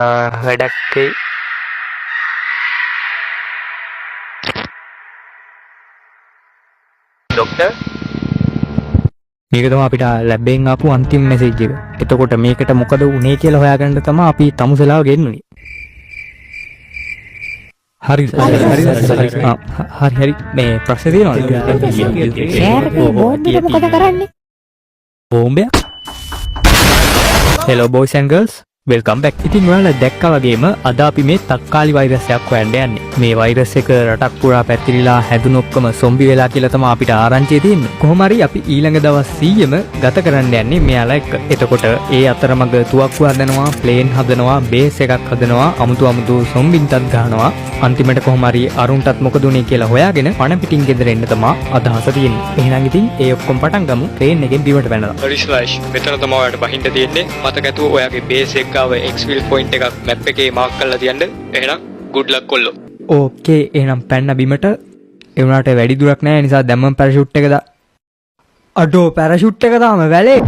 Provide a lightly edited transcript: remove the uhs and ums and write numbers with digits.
වැඩක් ડોક્ટર මේක තමයි අපිට ලැබෙන් ආපු අන්තිම මැසේජ් එක. එතකොට මේකට මොකද උනේ කියලා හොයාගන්න තමයි අපි තමුසලාව ගෙන්නුනේ. හරි මේ ප්‍රශ්නේ තියෙනවද? බෝම්බෙට මොකද කරන්නේ? බෝම්බයක්? Hello boys and girls, welcome back. ඉතින් ඔයාලා දැක්කා වගේම අද අපි මේ තක්කාලි වෛරස් එකක් හොයන්න යන්නේ. මේ වෛරස් එක රටක් පුරා පැතිරිලා හැදුන ඔක්කොම සොම්බි වෙලා කියලා තමයි අපිට ආරංචිය තියෙන්නේ. කොහොම හරි අපි ඊළඟ දවස් 100ම ගත කරන්න යන්නේ මෙයාලා එක්ක. එතකොට ඒ අතරමඟ තුවක්කු හදනවා, ප්ලේන් හදනවා, බේස් එකක් හදනවා, අමුතු සොම්බින්ටත් ගහනවා. අන්තිමට කොහොම හරි අරුන්ටත් මොකද උනේ කියලා හොයාගෙන පණ පිටින් ගෙදර එන්න තමයි අදහස තියෙන්නේ. එහෙනම් ඉතින් ඒ ඔක්කොම පටන් ගමු. ට්‍රේන් එකෙන් බිමට පැනලා. රිස්ලයිෂ් මෙතන තමයි ඔයාලට බහින්න තියෙන්නේ. මතක ඇතුව ඔයාගේ බේස් එක ගාව එක්ස්විල් පොයින්ට් එකක් මැප් එකේ මාක් කරලා තියන්න. එහෙනම් good luck කොල්ලෝ. ඕකේ එහෙනම් පැන්න බිමට. ඒ වුණාට වැඩි දුරක් නැහැ නිසා දැම්මම පැරෂූට් එක අඩෝ පැරෂූට් එක දාම වැලේ.